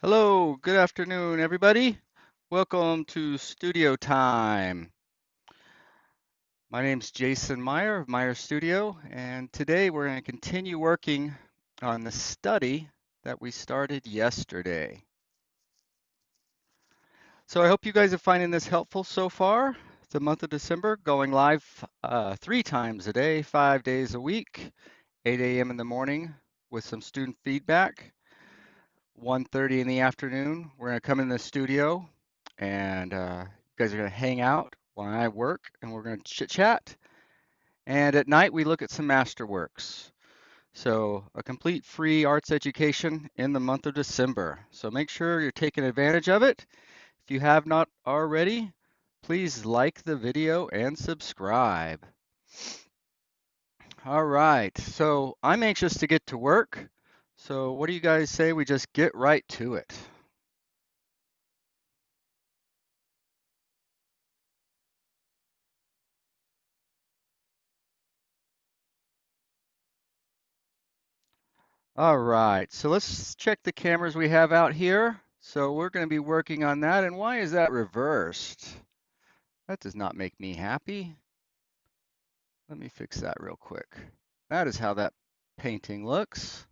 Hello, good afternoon, everybody. Welcome to Studio Time. My name's Jason Meyer of Meyer Studio, and today we're going to continue working on the study that we started yesterday. So I hope you guys are finding this helpful so far. The month of December, going live 3 times a day, 5 days a week, 8 a.m. in the morning with some student feedback. 1:30 in the afternoon, we're going to come in the studio and you guys are going to hang out while I work and we're going to chit chat. And at night, we look at some masterworks. So, a complete free arts education in the month of December. So, make sure you're taking advantage of it. If you have not already, please like the video and subscribe. All right, so I'm anxious to get to work. So, what do you guys say we just get right to it? All right, so let's check the cameras we have out here. So we're going to be working on that. And why is that reversed? That does not make me happy. Let me fix that real quick. That is how that painting looks.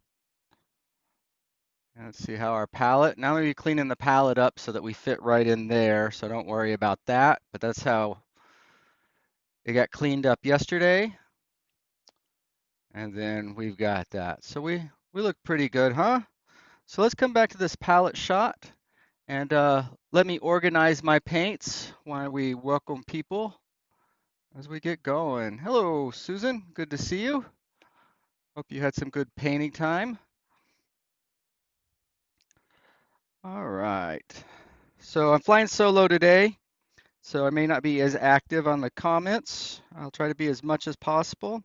And let's see how our palette, now maybe cleaning the palette up so that we fit right in there. So don't worry about that. But that's how it got cleaned up yesterday. And then we've got that. So we look pretty good, huh? So let's come back to this palette shot. And let me organize my paints while we welcome people as we get going. Hello, Susan. Good to see you. Hope you had some good painting time. All right. So I'm flying solo today, so I may not be as active on the comments. I'll try to be as much as possible.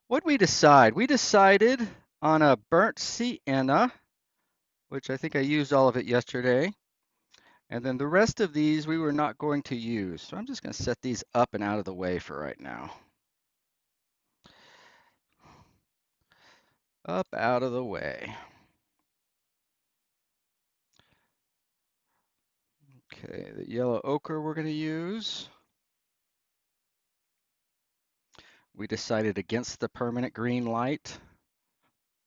What did we decide? We decided on a burnt sienna, which I think I used all of it yesterday. And then the rest of these we were not going to use. So I'm just going to set these up and out of the way for right now. Up out of the way. Okay, the yellow ochre we're going to use. We decided against the permanent green light,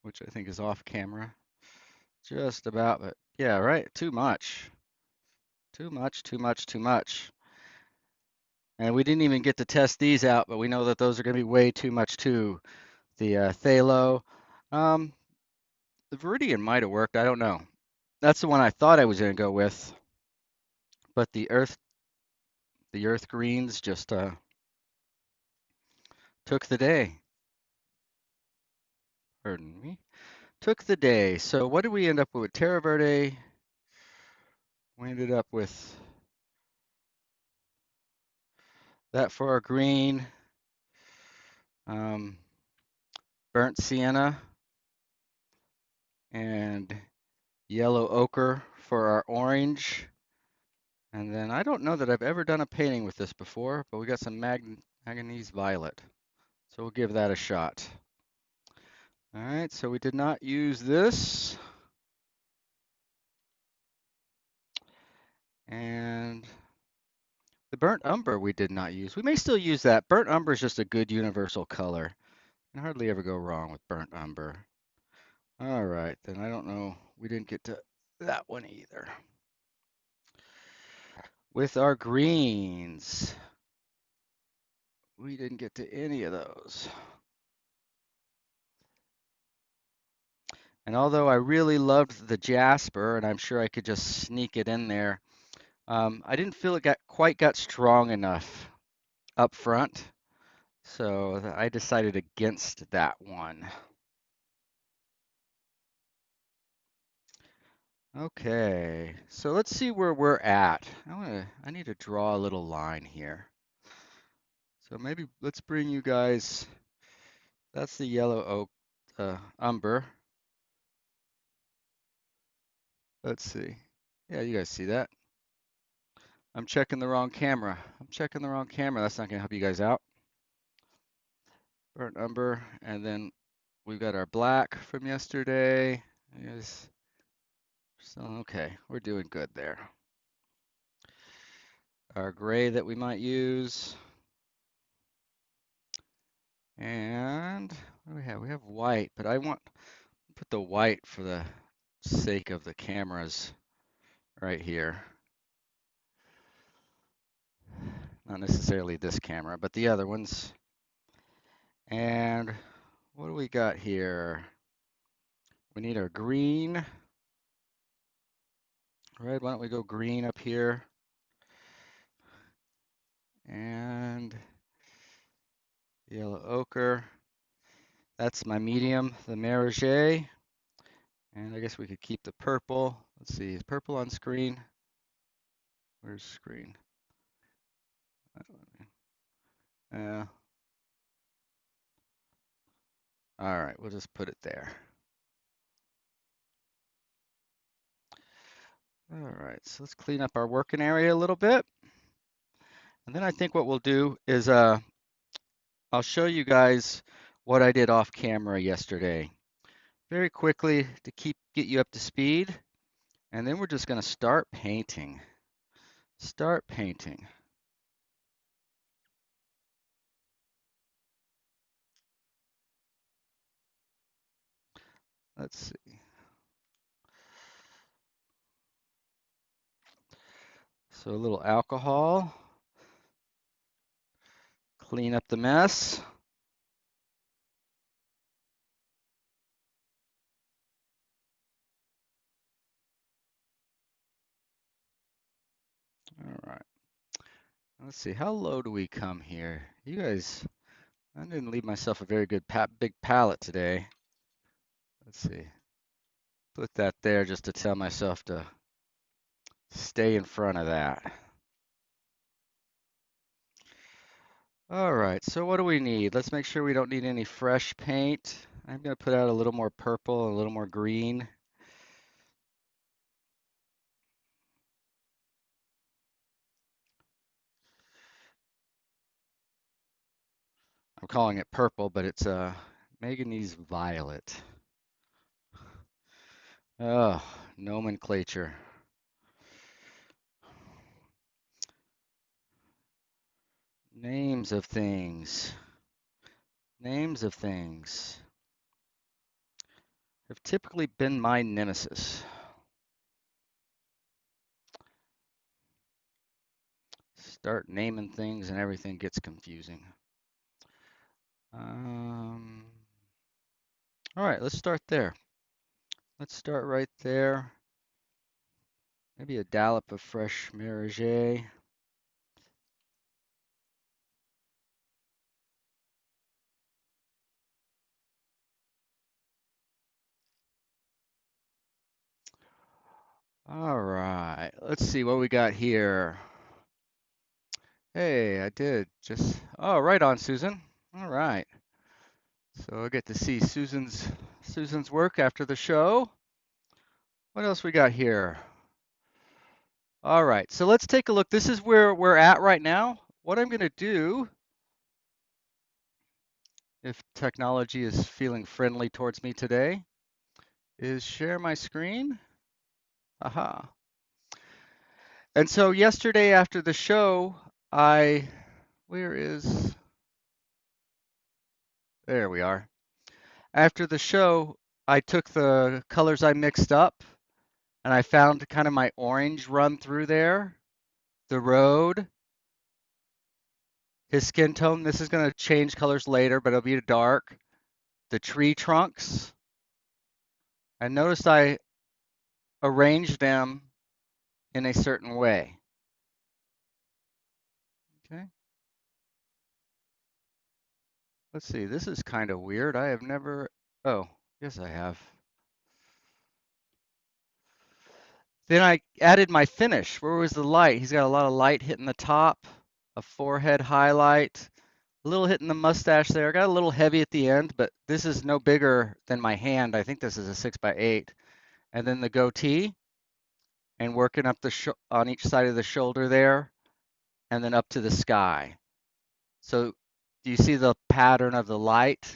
which I think is off camera. Just about, but yeah, right, too much. Too much, too much, too much. And we didn't even get to test these out, but we know that those are going to be way too much too. The phthalo. Um, the Viridian might have worked, I don't know. That's the one I thought I was going to go with, but the earth greens just took the day. Pardon me. Took the day. So what did we end up with? Terra Verde. We ended up with that for our green. Um, burnt sienna and yellow ochre for our orange. And then I don't know that I've ever done a painting with this before, but we got some manganese violet. So we'll give that a shot. All right, so we did not use this. And the burnt umber we did not use. We may still use that. Burnt umber is just a good universal color. You can hardly ever go wrong with burnt umber. All right, then I don't know. We didn't get to that one either. With our greens, we didn't get to any of those. And although I really loved the jasper, and I'm sure I could just sneak it in there, I didn't feel it quite got strong enough up front. So I decided against that one. Okay, so let's see where we're at. I need to draw a little line here. So maybe let's bring you guys, that's the yellow oak, umber. Let's see. Yeah, you guys see that? I'm checking the wrong camera. I'm checking the wrong camera. That's not gonna help you guys out. Burnt umber, and then we've got our black from yesterday. There's So, okay, we're doing good there. Our gray that we might use. And what do we have? We have white, but I want to put the white for the sake of the cameras right here. Not necessarily this camera, but the other ones. And what do we got here? We need our green. Red, why don't we go green up here? And yellow ochre. That's my medium, the Merauget. And I guess we could keep the purple. Let's see, is purple on screen? Where's screen? Uh, all right, we'll just put it there. All right, so let's clean up our working area a little bit. And then I think what we'll do is I'll show you guys what I did off camera yesterday. Very quickly to get you up to speed. And then we're just going to start painting. Start painting. Let's see. So a little alcohol. Clean up the mess. All right. Let's see. How low do we come here? You guys, I didn't leave myself a very good big palette today. Let's see. Put that there just to tell myself to stay in front of that. All right, so what do we need? Let's make sure we don't need any fresh paint. I'm going to put out a little more purple, a little more green. I'm calling it purple, but it's manganese violet. Oh, nomenclature. Names of things. Names of things have typically been my nemesis. Start naming things and everything gets confusing. All right, let's start there. Let's start right there. Maybe a dollop of fresh Merauget. All right, let's see what we got here. Hey, I did just, oh, right on, Susan. All right. So I get to see Susan's work after the show. What else we got here? All right, so let's take a look. This is where we're at right now. What I'm going to do, if technology is feeling friendly towards me today, is share my screen. Aha. And so yesterday after the show, where is, there we are. After the show, I took the colors I mixed up and I found kind of my orange run through there, the road, his skin tone. This is going to change colors later, but it'll be dark. The tree trunks. And notice I arranged them in a certain way. Okay. Let's see. This is kind of weird. I have never, oh, yes, I have. Then I added my finish. Where was the light? He's got a lot of light hitting the top, a forehead highlight, a little hitting the mustache there. I got a little heavy at the end, but this is no bigger than my hand. I think this is a 6x8. And then the goatee and working up on each side of the shoulder there and then up to the sky. So do you see the pattern of the light?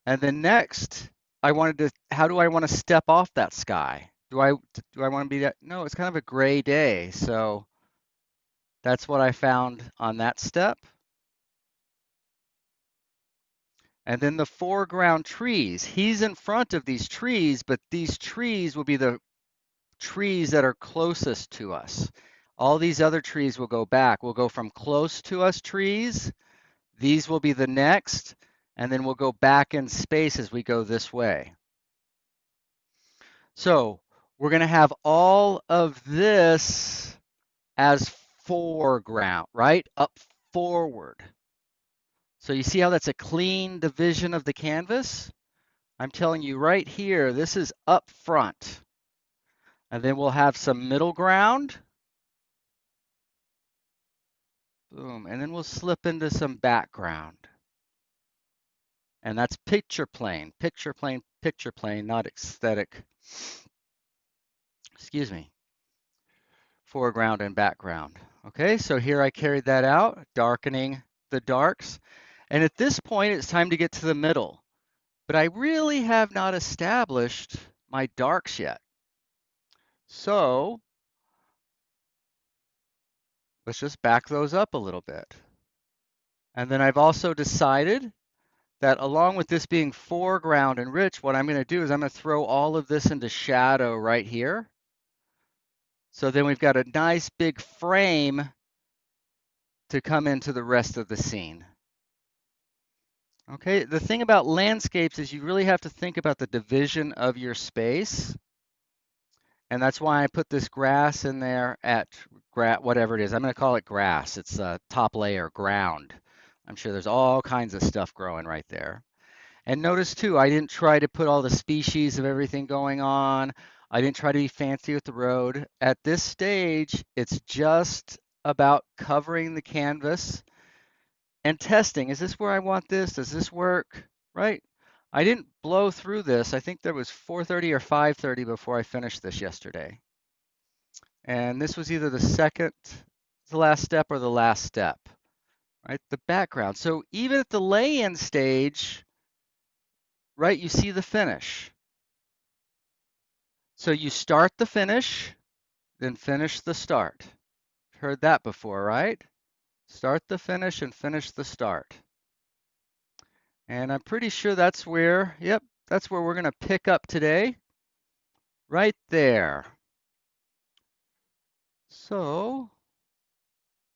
And then next, how do I want to step off that sky? Do I want to be that? No, it's kind of a gray day. So that's what I found on that step. And then the foreground trees. He's in front of these trees, but these trees will be the trees that are closest to us. All these other trees will go back. We'll go from close to us trees. These will be the next, and then we'll go back in space as we go this way. So we're going to have all of this as foreground, right? Up forward. So you see how that's a clean division of the canvas? I'm telling you right here, this is up front. And then we'll have some middle ground. Boom. And then we'll slip into some background. And that's picture plane, not aesthetic. Excuse me. Foreground and background. Okay, so here I carried that out, darkening the darks. And at this point, it's time to get to the middle. But I really have not established my darks yet. So let's just back those up a little bit. And then I've also decided that along with this being foreground and rich, what I'm going to do is I'm going to throw all of this into shadow right here. So then we've got a nice big frame to come into the rest of the scene. Okay, the thing about landscapes is you really have to think about the division of your space. And that's why I put this grass in there at whatever it is. I'm going to call it grass. It's top layer, ground. I'm sure there's all kinds of stuff growing right there. And notice too, I didn't try to put all the species of everything going on. I didn't try to be fancy with the road. At this stage, it's just about covering the canvas and testing. Is this where I want this? Does this work? Right? I didn't blow through this. I think there was 4:30 or 5:30 before I finished this yesterday. And this was either the last step or the last step, right? The background. So even at the lay-in stage, right, you see the finish. So you start the finish, then finish the start. Heard that before, right? Start the finish and finish the start. And I'm pretty sure that's where, yep, that's where we're going to pick up today. Right there. So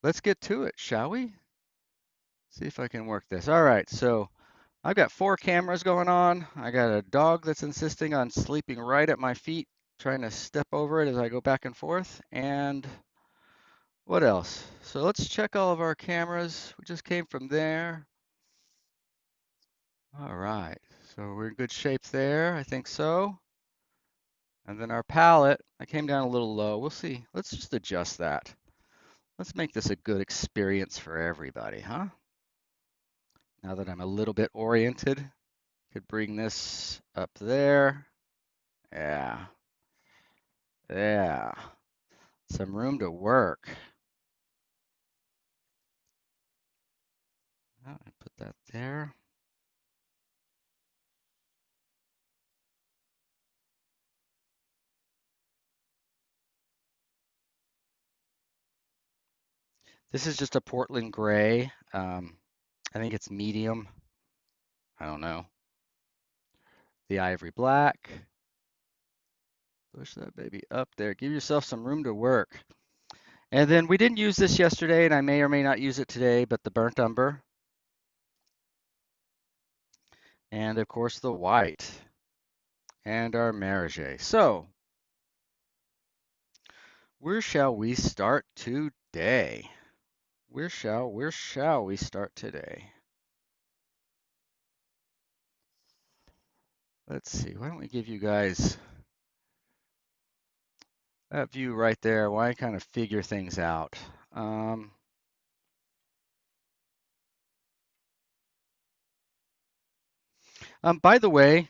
let's get to it, shall we? See if I can work this. All right, so I've got 4 cameras going on. I got a dog that's insisting on sleeping right at my feet, trying to step over it as I go back and forth. And what else? So let's check all of our cameras. We just came from there. All right, so we're in good shape there. I think so. And then our palette, I came down a little low. We'll see. Let's just adjust that. Let's make this a good experience for everybody, huh? Now that I'm a little bit oriented, could bring this up there. Yeah. Yeah. Some room to work. Oh, I put that there. This is just a Portland gray. I think it's medium. I don't know. The ivory black. Push that baby up there. Give yourself some room to work. And then we didn't use this yesterday, and I may or may not use it today, but the burnt umber. And of course the white. And our Merige. So, where shall we start today? Where shall we start today? Let's see. Why don't we give you guys that view right there? Why kind of figure things out? By the way,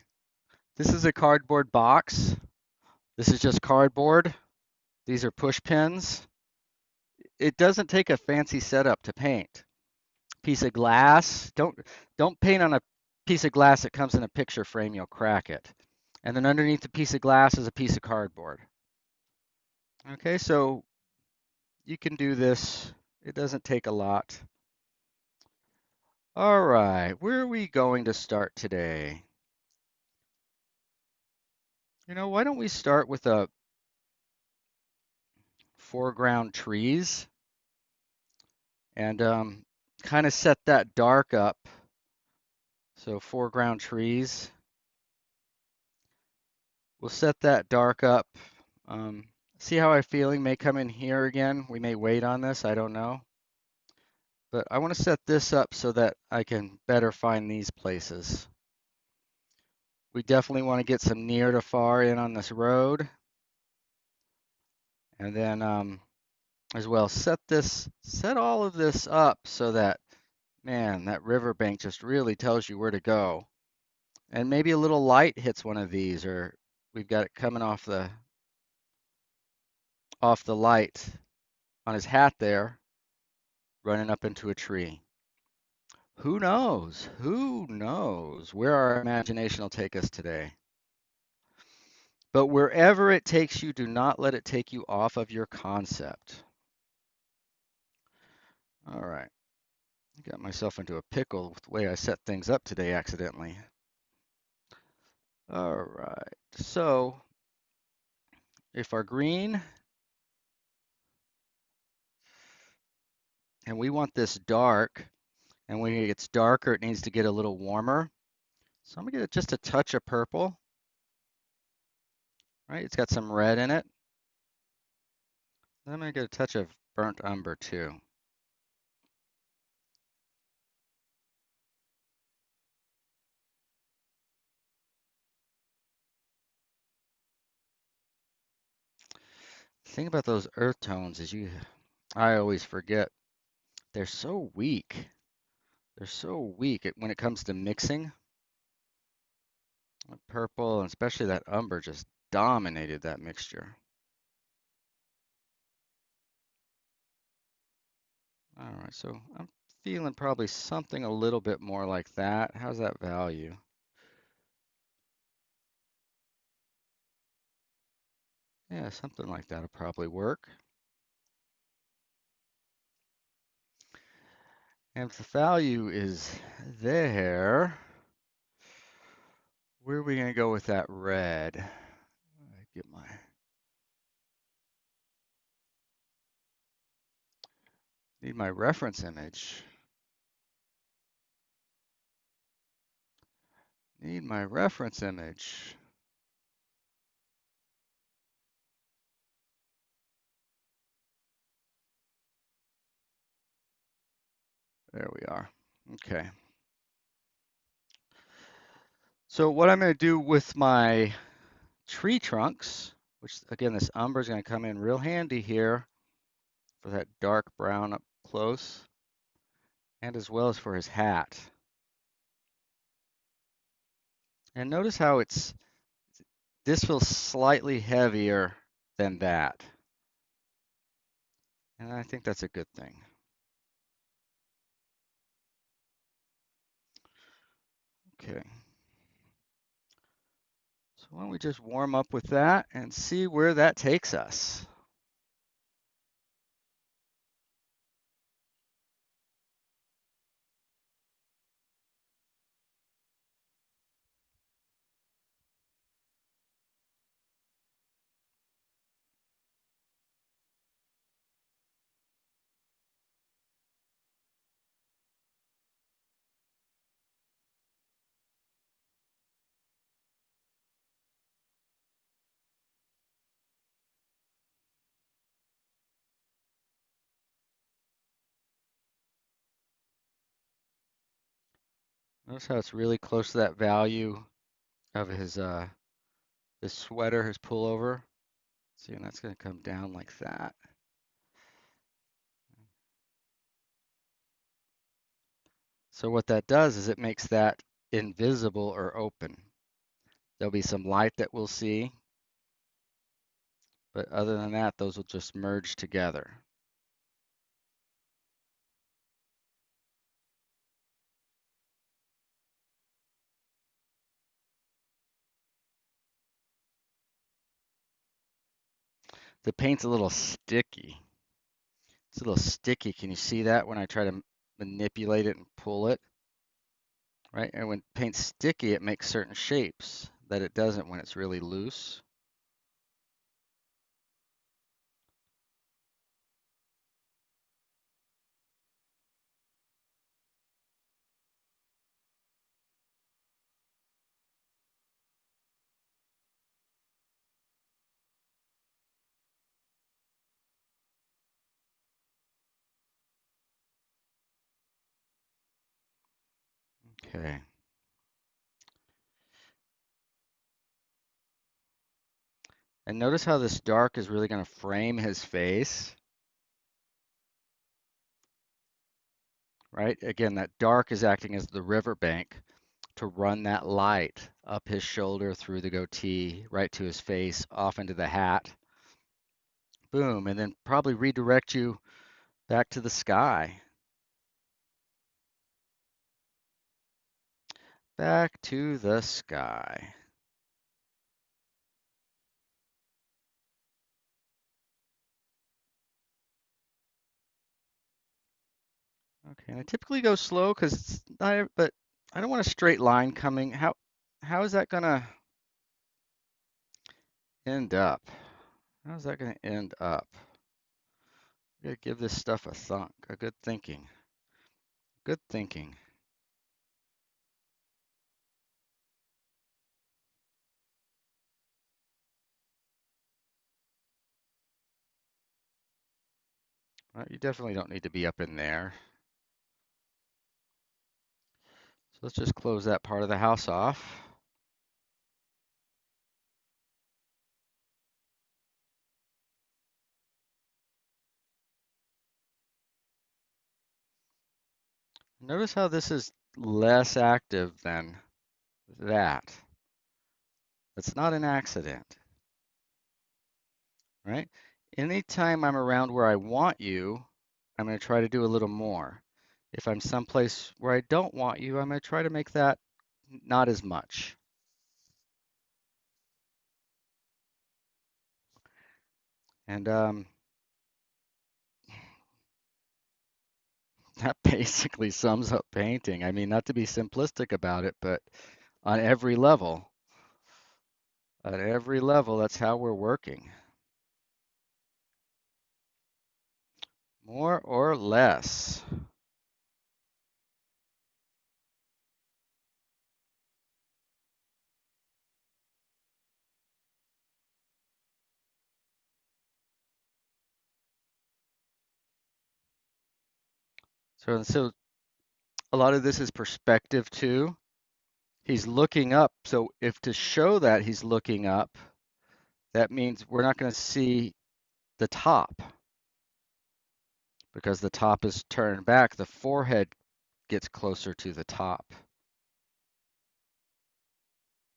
this is a cardboard box. This is just cardboard. These are push pins. It doesn't take a fancy setup to paint. Piece of glass. Don't paint on a piece of glass that comes in a picture frame, you'll crack it. And then underneath the piece of glass is a piece of cardboard. Okay, so you can do this. It doesn't take a lot. All right, where are we going to start today? Why don't we start with a foreground trees and kind of set that dark up. So foreground trees. We'll set that dark up. See how I'm feeling may come in here again. We may wait on this, I don't know. But I want to set this up so that I can better find these places. We definitely want to get some near to far in on this road. And then as well, set all of this up so that, man, that riverbank just really tells you where to go. And maybe a little light hits one of these, or we've got it coming off the light on his hat there, running up into a tree. Who knows? Who knows where our imagination will take us today? But wherever it takes you, do not let it take you off of your concept. All right. Got myself into a pickle with the way I set things up today accidentally. All right. So if our green, and we want this dark, and when it gets darker, it needs to get a little warmer. So I'm gonna get just a touch of purple. Right, it's got some red in it. Then I'm gonna get a touch of burnt umber too. The thing about those earth tones is I always forget, they're so weak. They're so weak when it comes to mixing. The purple, and especially that umber, just dominated that mixture. All right, so I'm feeling probably something a little bit more like that. How's that value? Yeah, something like that'll probably work. And if the value is there, where are we going to go with that red? Need my reference image. Need my reference image. There we are. Okay. So what I'm going to do with my tree trunks, which again, this umber is going to come in real handy here for that dark brown up close, and as well as for his hat. And notice how this feels slightly heavier than that. And I think that's a good thing. Okay. So why don't we just warm up with that and see where that takes us. Notice how it's really close to that value of his sweater, his pullover. See, and that's going to come down like that. So what that does is it makes that invisible or open. There'll be some light that we'll see, but other than that, those will just merge together. The paint's a little sticky. It's a little sticky. Can you see that when I try to manipulate it and pull it? Right? And when paint's sticky, it makes certain shapes that it doesn't when it's really loose. Okay. And notice how this dark is really going to frame his face, right? Again, that dark is acting as the riverbank to run that light up his shoulder, through the goatee, right to his face, off into the hat. Boom, and then probably redirect you back to the sky. Back to the sky. Okay, and I typically go slow because it's not, but I don't want a straight line coming. How is that gonna end up? How's that gonna end up? I gotta give this stuff a thunk, a good thinking. Good thinking. Well, you definitely don't need to be up in there. So let's just close that part of the house off. Notice how this is less active than that. It's not an accident, right? Anytime I'm around where I want you, I'm going to try to do a little more. If I'm someplace where I don't want you, I'm going to try to make that not as much. And that basically sums up painting. I mean, not to be simplistic about it, but on every level, that's how we're working. More or less. So a lot of this is perspective too. He's looking up. So if to show that he's looking up, that means we're not going to see the top because the top is turned back. The forehead gets closer to the top.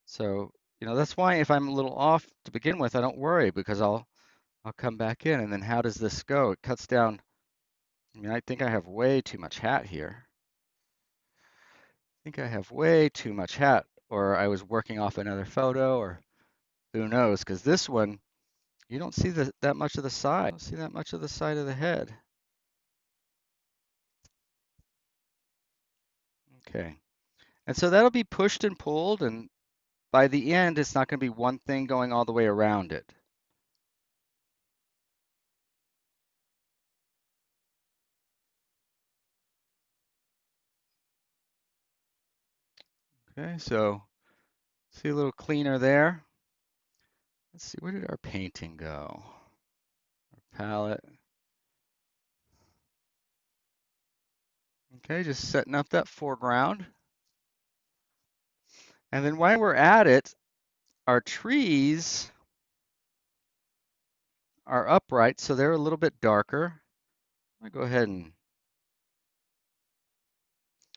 So, that's why if I'm a little off to begin with, I don't worry because I'll come back in. And then how does this go? It cuts down. I mean, I think I have way too much hat here. I think I have way too much hat, or I was working off another photo, or who knows? Because this one, you don't see that much of the side. You don't see that much of the side of the head. Okay. And so that'll be pushed and pulled, and by the end, it's not going to be one thing going all the way around it. Okay, so see a little cleaner there. Let's see, where did our painting go? Our palette. Okay, just setting up that foreground. And then while we're at it, our trees are upright, so they're a little bit darker. I'm gonna go ahead and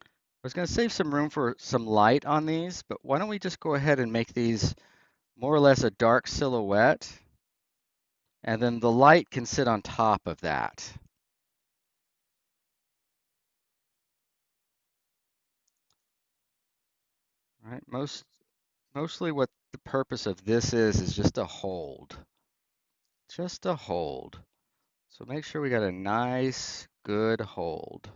I was going to save some room for some light on these, but why don't we just go ahead and make these more or less a dark silhouette, and then the light can sit on top of that. All right, mostly what the purpose of this is just a hold. just a hold. So make sure we got a nice, good hold.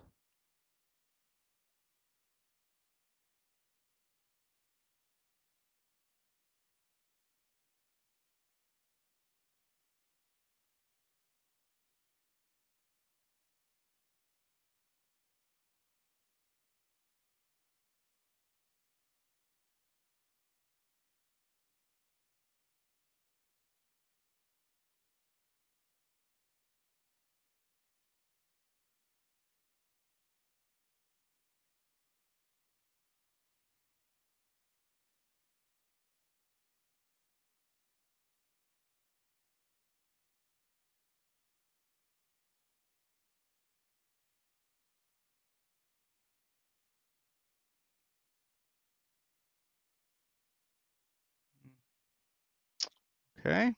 Okay,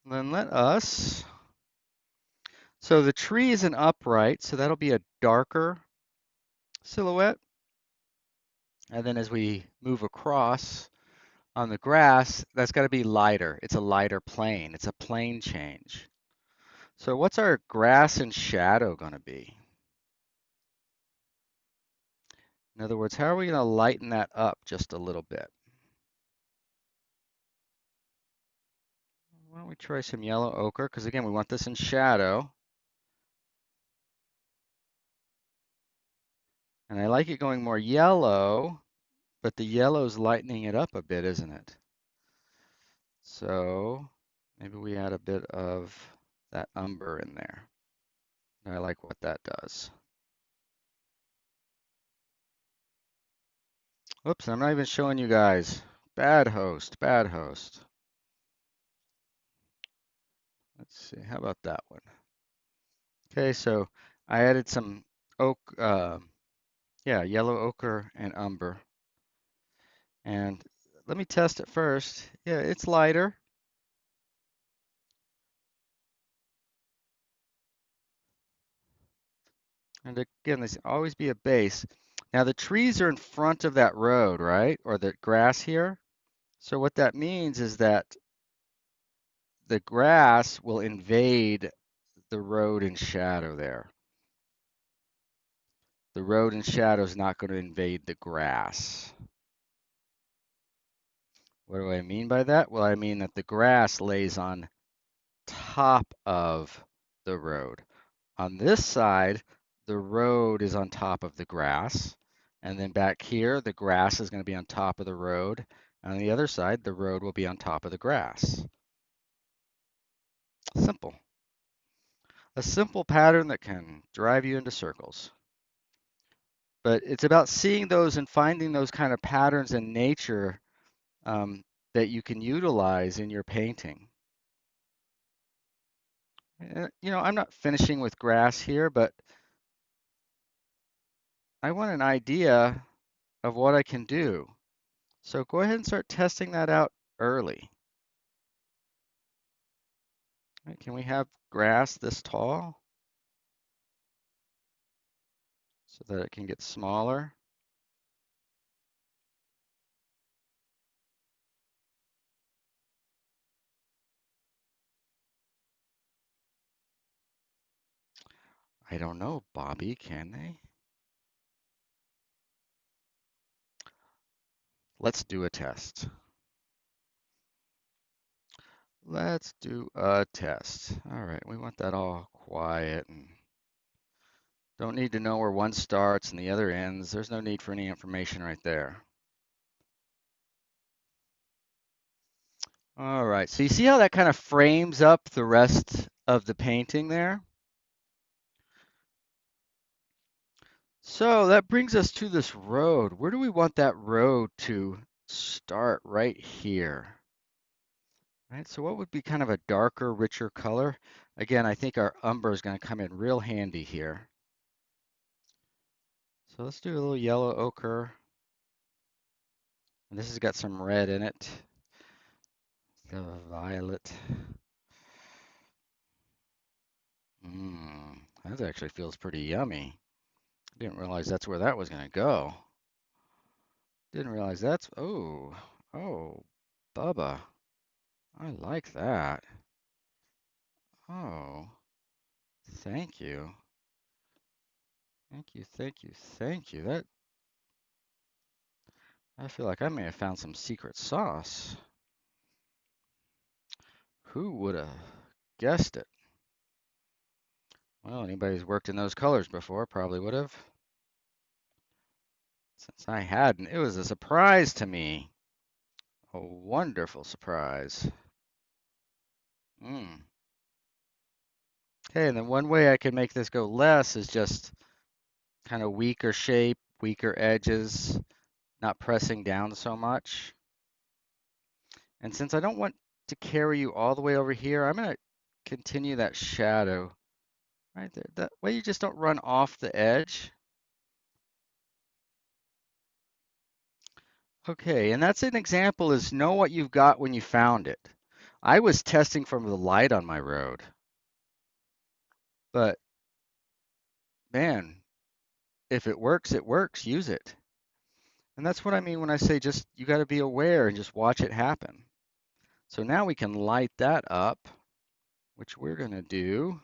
then let us, so the tree is an upright, so that'll be a darker silhouette. And then as we move across on the grass, that's got to be lighter. It's a lighter plane. It's a plane change. So what's our grass and shadow going to be? In other words, how are we going to lighten that up just a little bit? Why don't we try some yellow ochre? Because again, we want this in shadow. And I like it going more yellow, but the yellow's lightening it up a bit, isn't it? So maybe we add a bit of that umber in there. I like what that does. Oops, I'm not even showing you guys. Bad host, bad host. Let's see, how about that one? Okay, so I added some oak, yeah, yellow ochre and umber. And let me test it first. Yeah, it's lighter. And again, there's always be a base. Now the trees are in front of that road, right? Or the grass here. So what that means is that the grass will invade the road and shadow there. The road and shadow is not going to invade the grass. What do I mean by that? Well, I mean that the grass lays on top of the road. On this side, the road is on top of the grass. And then back here, the grass is going to be on top of the road. On the other side, the road will be on top of the grass. Simple. A simple pattern that can drive you into circles. But it's about seeing those and finding those kind of patterns in nature that you can utilize in your painting. You know, I'm not finishing with grass here, but I want an idea of what I can do. So go ahead and start testing that out early. Right, can we have grass this tall so that it can get smaller? I don't know, Bobby, can they? Let's do a test. Let's do a test. All right, we want that all quiet and don't need to know where one starts and the other ends. There's no need for any information right there. All right, so you see how that kind of frames up the rest of the painting there? So that brings us to this road. Where do we want that road to start? Right here. Right, so what would be kind of a darker, richer color? Again, I think our umber is going to come in real handy here. So let's do a little yellow ochre. And this has got some red in it. The violet. That actually feels pretty yummy. Didn't realize that's where that was going to go. Didn't realize that's, oh, Bubba. I like that. Oh, thank you. Thank you, thank you, thank you. That I feel like I may have found some secret sauce. Who would have guessed it? Well, anybody who's worked in those colors before probably would have. Since I hadn't, it was a surprise to me. A wonderful surprise. Mm. Okay, and then one way I can make this go less is just kind of weaker shape, weaker edges, not pressing down so much. And since I don't want to carry you all the way over here, I'm going to continue that shadow right there. That way you just don't run off the edge. Okay, and that's an example is know what you've got when you found it. I was testing from the light on my road, but man, if it works, use it. And that's what I mean when I say just you got to be aware and just watch it happen. So now we can light that up, which we're going to do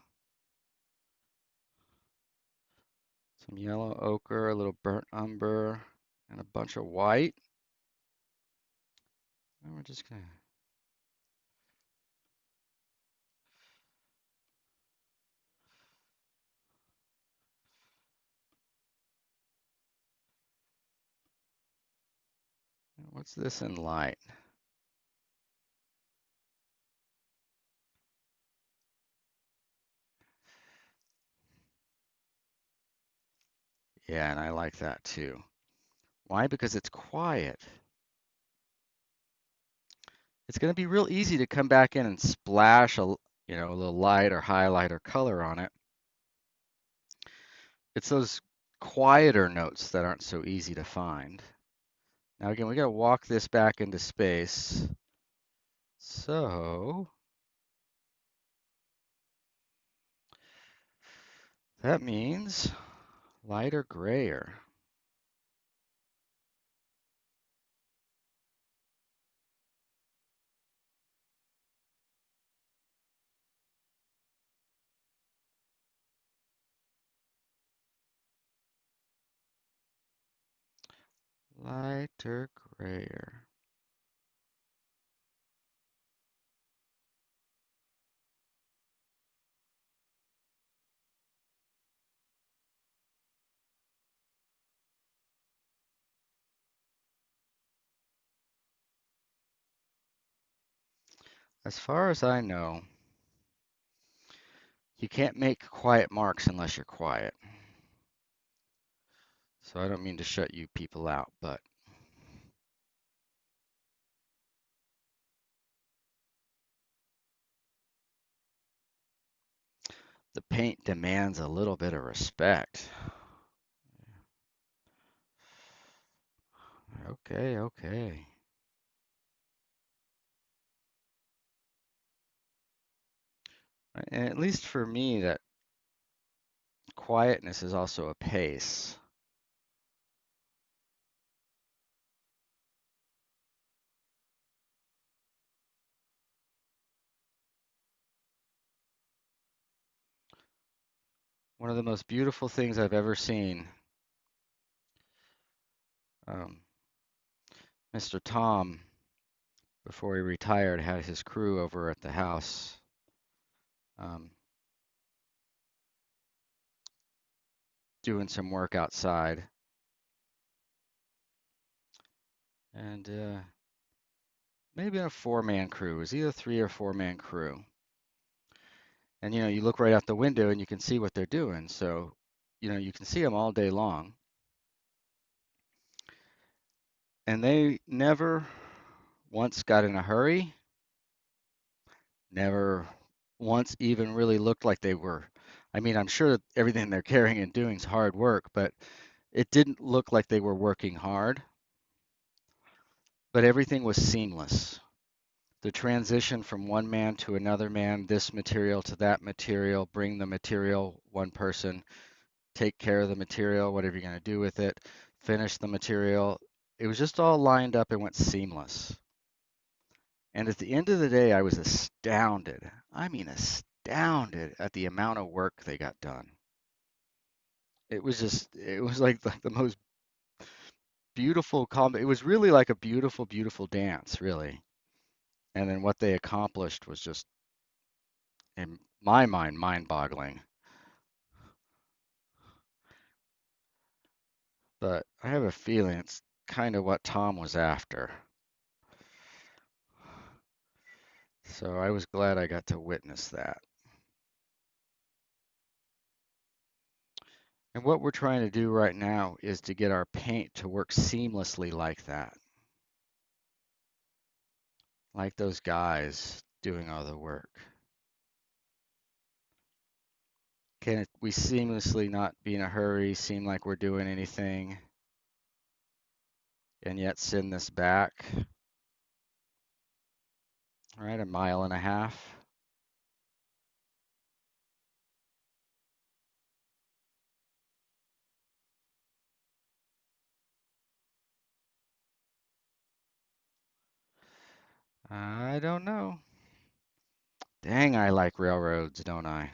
some yellow ochre, a little burnt umber, and a bunch of white. And we're just going to, what's this in light? Yeah, and I like that too. Why? Because it's quiet. It's going to be real easy to come back in and splash a little light or highlight or color on it. It's those quieter notes that aren't so easy to find. Now again, we got to walk this back into space. So that means lighter grayer. Lighter grayer. As far as I know, you can't make quiet marks unless you're quiet. So I don't mean to shut you people out, but the paint demands a little bit of respect. Okay, okay. And at least for me, that quietness is also a pace. One of the most beautiful things I've ever seen. Um, Mr. Tom, before he retired, had his crew over at the house um, doing some work outside. And maybe a four-man crew. It was either three or four-man crew. And you look right out the window and you can see what they're doing. So, you can see them all day long. And they never once got in a hurry, never once even really looked like they were. I mean, I'm sure that everything they're carrying and doing is hard work, but it didn't look like they were working hard, but everything was seamless. The transition from one man to another man, this material to that material, bring the material, one person, take care of the material, whatever you're going to do with it, finish the material. It was just all lined up and went seamless. And at the end of the day, I was astounded. I mean, astounded astounded at the amount of work they got done. It was like the most beautiful it was really like a beautiful, beautiful dance, really. And then what they accomplished was just, in my mind, mind-boggling. But I have a feeling it's kind of what Tom was after. So I was glad I got to witness that. And what we're trying to do right now is to get our paint to work seamlessly like that, like those guys doing all the work. Can we seamlessly not be in a hurry, seem like we're doing anything, and yet send this back? All right, 1.5 miles. I don't know. Dang, I like railroads, don't I?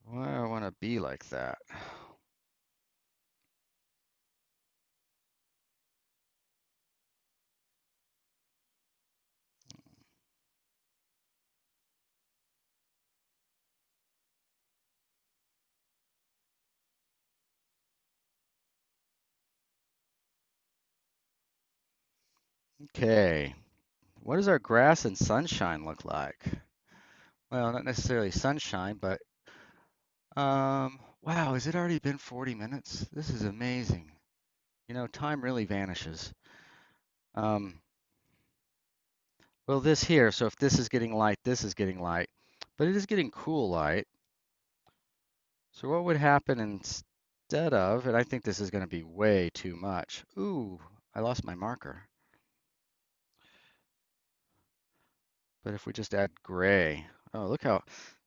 Why do I want to be like that? Okay, what does our grass and sunshine look like? Well, not necessarily sunshine, but wow, has it already been 40 minutes? This is amazing. You know, time really vanishes. Um, well, this here, so if this is getting light, this is getting light, but it is getting cool light. So what would happen instead of, and I think this is going to be way too much. Ooh, I lost my marker. But if we just add gray, oh,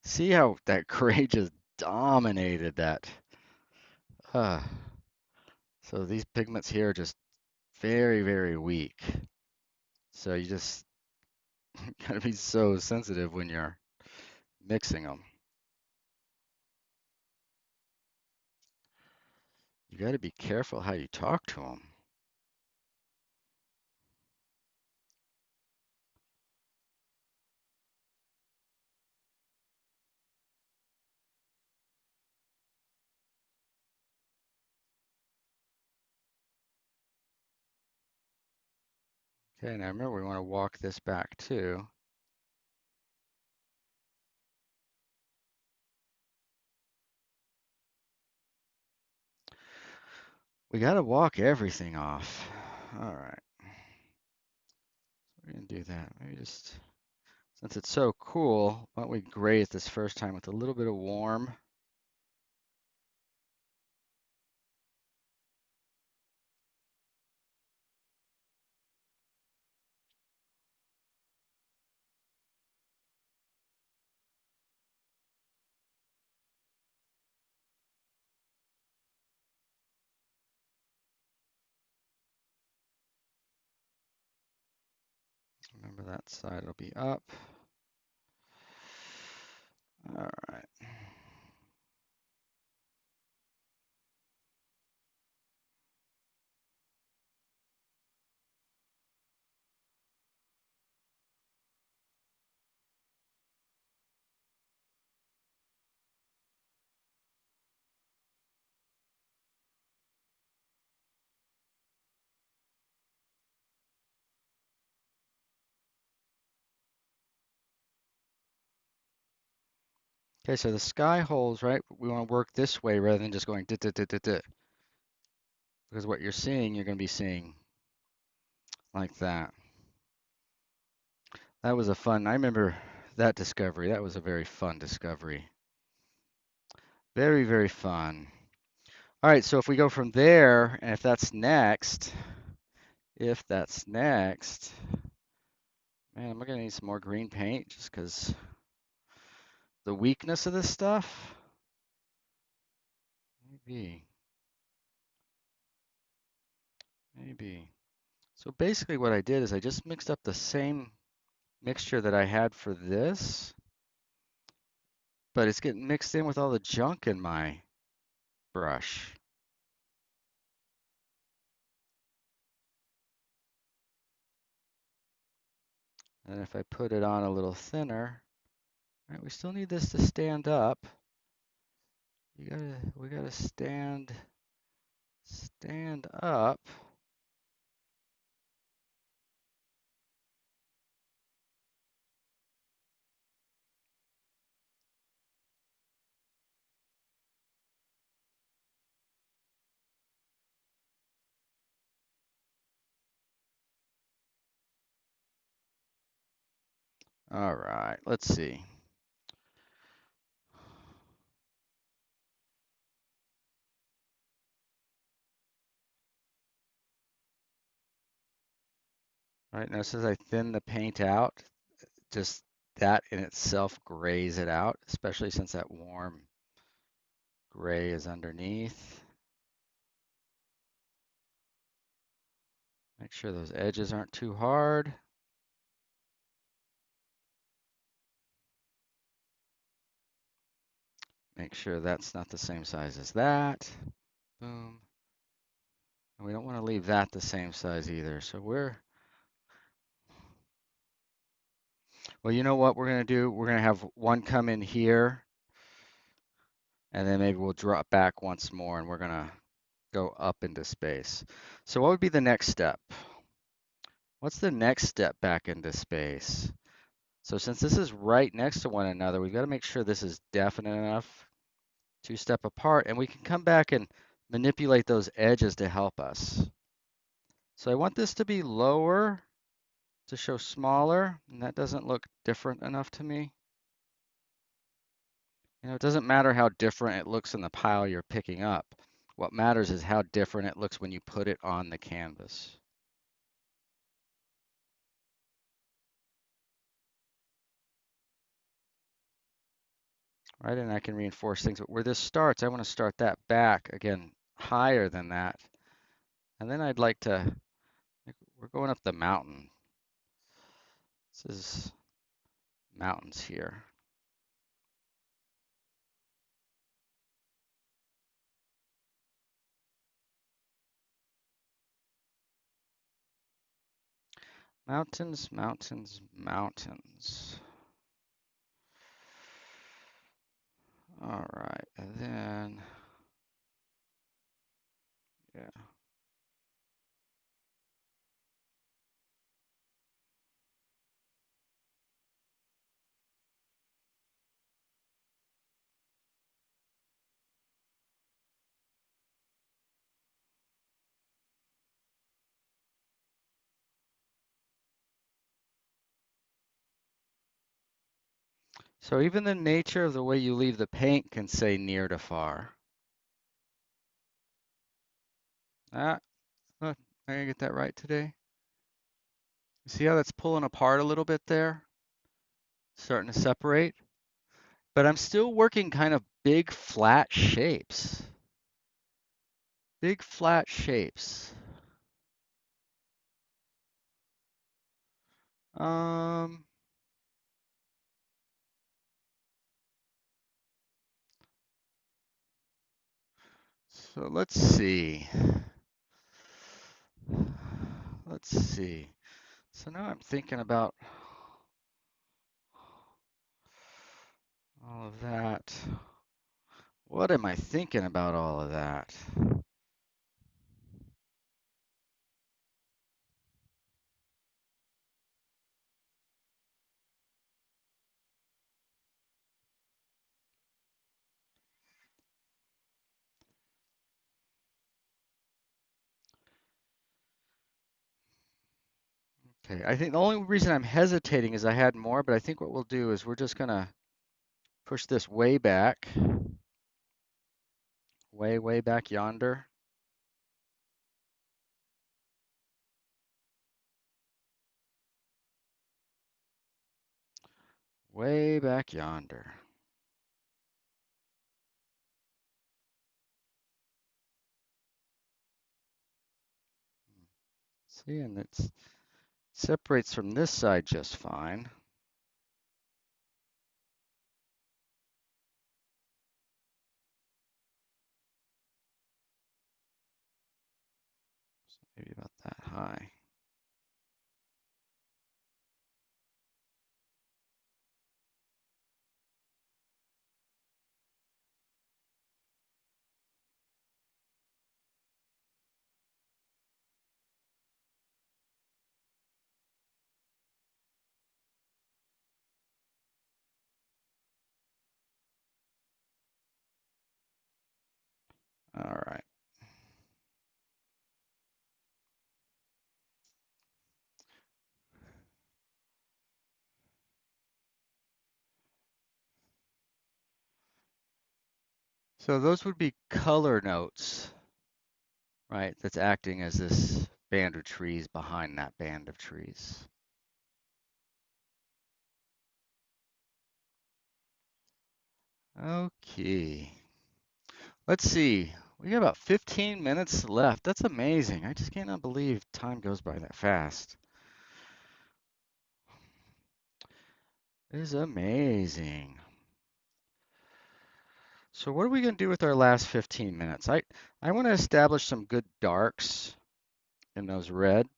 see how that gray just dominated that. Uh, so these pigments here are just very, very weak. So you just gotta be so sensitive when you're mixing them. You gotta be careful how you talk to them. Okay, now remember we want to walk this back too. We gotta walk everything off. All right, we're gonna do that. Maybe just, since it's so cool, why don't we gray it this first time with a little bit of warm. Remember that side will be up. All right. Okay, so the sky holes, right? We want to work this way rather than just going dit dit dit dit dit. Because what you're seeing, you're going to be seeing like that. That was a fun, I remember that discovery. That was a very fun discovery. Very, very fun. All right, so if we go from there, and if that's next, man, am I gonna need some more green paint just because the weakness of this stuff? Maybe, maybe. So basically what I did is I just mixed up the same mixture that I had for this, but it's getting mixed in with all the junk in my brush. And if I put it on a little thinner, right, we still need this to stand up. We gotta stand up. All right, let's see. All right, now as I thin the paint out, just that in itself grays it out, especially since that warm gray is underneath. Make sure those edges aren't too hard. Make sure that's not the same size as that. Boom. And we don't want to leave that the same size either. So well, you know what we're going to do? We're going to have one come in here, and then maybe we'll drop back once more, and we're going to go up into space. So what would be the next step? What's the next step back into space? So since this is right next to one another, we've got to make sure this is definite enough to step apart, and we can come back and manipulate those edges to help us. So I want this to be lower to show smaller, and that doesn't look different enough to me. You know, it doesn't matter how different it looks in the pile you're picking up. What matters is how different it looks when you put it on the canvas. Right, and I can reinforce things, but where this starts, I want to start that back, again, higher than that. And then I'd like to, we're going up the mountain. This is mountains here. Mountains, mountains, mountains. All right, and then, yeah. So even the nature of the way you leave the paint can say near to far. Ah, look, I gotta get that right today. See how that's pulling apart a little bit there? Starting to separate. But I'm still working kind of big flat shapes. Big flat shapes. Um, so let's see. Let's see. So now I'm thinking about all of that. What am I thinking about all of that? Okay, I think the only reason I'm hesitating is I had more, but I think what we'll do is we're just gonna push this way back, way back yonder. Way back yonder. See, and it separates from this side just fine. Maybe about that high. All right. So those would be color notes, right? That's acting as this band of trees behind that band of trees. Okay. Let's see. We got about 15 minutes left. That's amazing. I just cannot believe time goes by that fast. It is amazing. So what are we going to do with our last 15 minutes? I want to establish some good darks in those reds.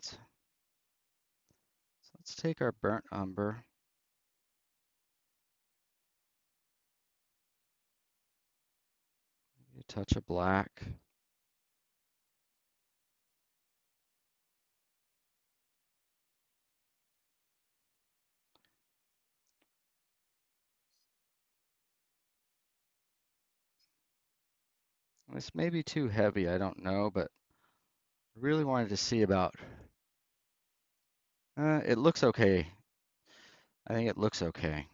So let's take our burnt umber. A touch of black. This may be too heavy, I don't know, but I really wanted to see about. It looks okay. I think it looks okay.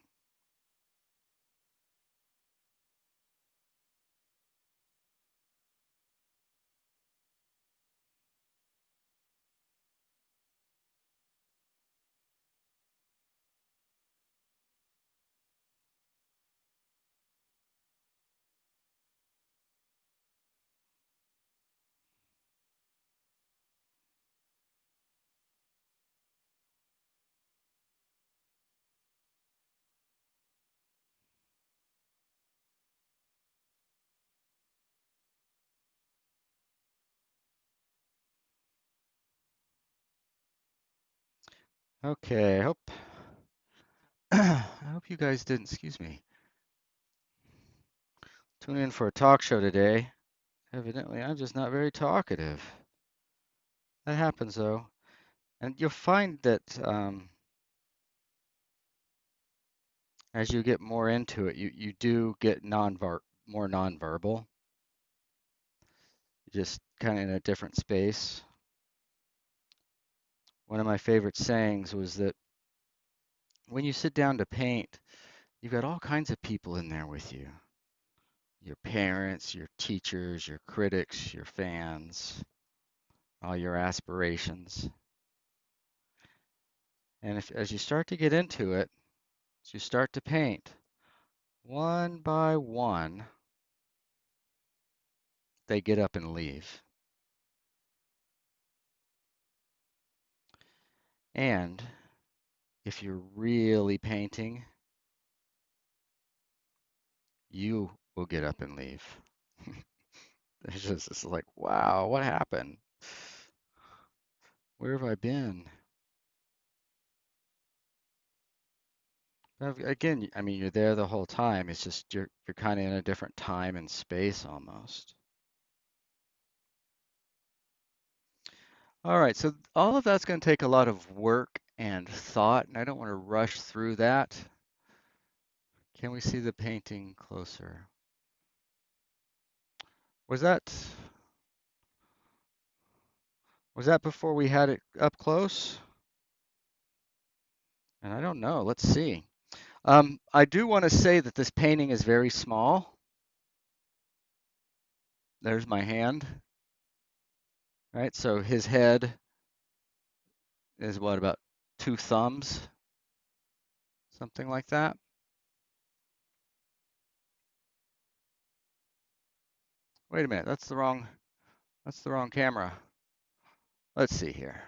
Okay, I hope I hope you guys didn't, excuse me, tune in for a talk show today. Evidently, I'm just not very talkative. That happens though. And you'll find that as you get more into it, you do get more nonverbal, just kind of in a different space. One of my favorite sayings was that when you sit down to paint, you've got all kinds of people in there with you. Your parents, your teachers, your critics, your fans, all your aspirations. And if as you start to get into it, as you start to paint, one by one, they get up and leave. And if you're really painting, you will get up and leave. It's like, wow, what happened? Where have I been? Again, I mean, you're there the whole time. It's just you're kind of in a different time and space almost. All right, so all of that's going to take a lot of work and thought, and I don't want to rush through that. Can we see the painting closer? Was that was that before we had it up close? And I don't know. Let's see. I do want to say that this painting is very small. There's my hand, right? So his head is what, about 2 thumbs, something like that. Wait a minute, that's the wrong camera. Let's see here.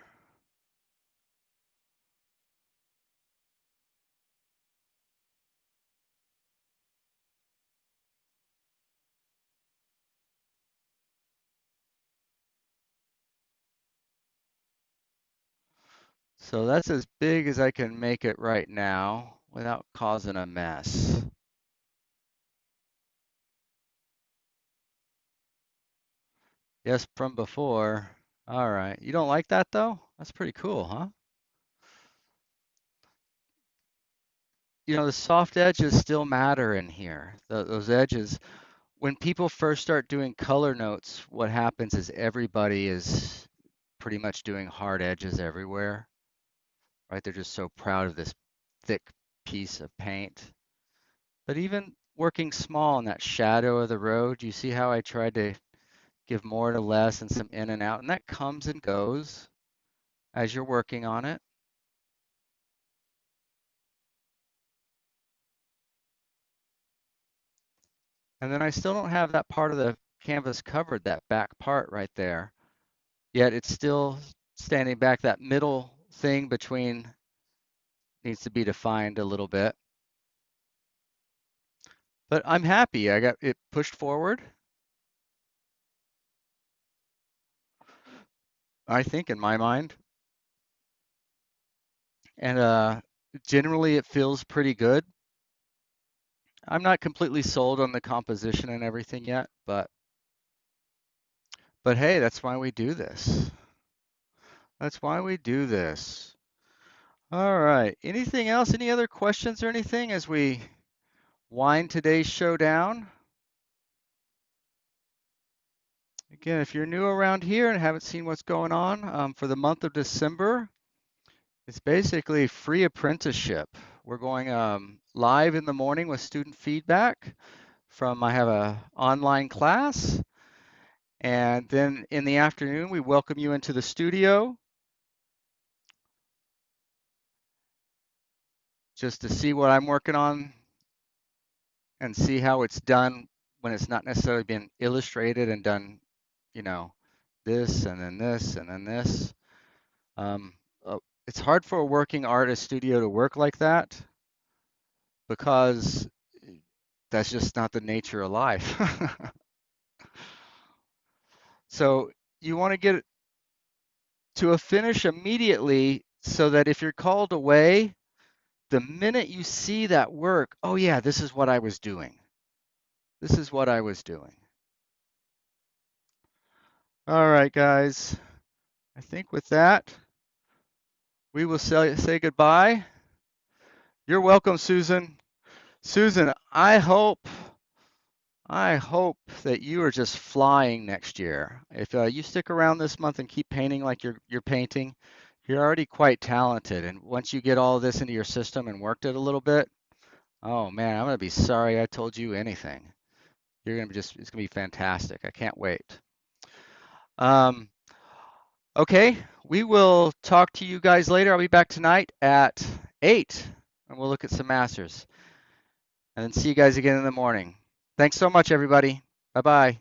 So that's as big as I can make it right now without causing a mess. Yes, from before. All right. You don't like that though? That's pretty cool, huh? You know, the soft edges still matter in here. Those edges, when people first start doing color notes, what happens is everybody is pretty much doing hard edges everywhere, right? They're just so proud of this thick piece of paint. But even working small in that shadow of the road, you see how I tried to give more to less and some in and out, and that comes and goes as you're working on it. And then I still don't have that part of the canvas covered, that back part right there. Yet it's still standing back. That middle thing between needs to be defined a little bit. But I'm happy. I got it pushed forward. I think in my mind. And generally it feels pretty good. I'm not completely sold on the composition and everything yet, but hey, that's why we do this. That's why we do this. All right. Anything else? Any other questions or anything as we wind today's show down? Again, if you're new around here and haven't seen what's going on, for the month of December, it's basically free apprenticeship. We're going live in the morning with student feedback I have a online class, and then in the afternoon, we welcome you into the studio just to see what I'm working on and see how it's done when it's not necessarily been illustrated and done, you know, this and then this and then this. Um, it's hard for a working artist studio to work like that because that's just not the nature of life. So you want to get to a finish immediately so that if you're called away, the minute you see that work, oh yeah, this is what I was doing. This is what I was doing. All right, guys. I think with that, we will say goodbye. You're welcome, Susan. Susan, I hope that you are just flying next year. If you stick around this month and keep painting like you're painting, you're already quite talented. And once you get all this into your system and worked it a little bit, oh man, I'm gonna be sorry I told you anything. You're gonna be it's gonna be fantastic. I can't wait. Um, okay, we will talk to you guys later. I'll be back tonight at 8, and we'll look at some masters. And then see you guys again in the morning. Thanks so much, everybody. Bye-bye.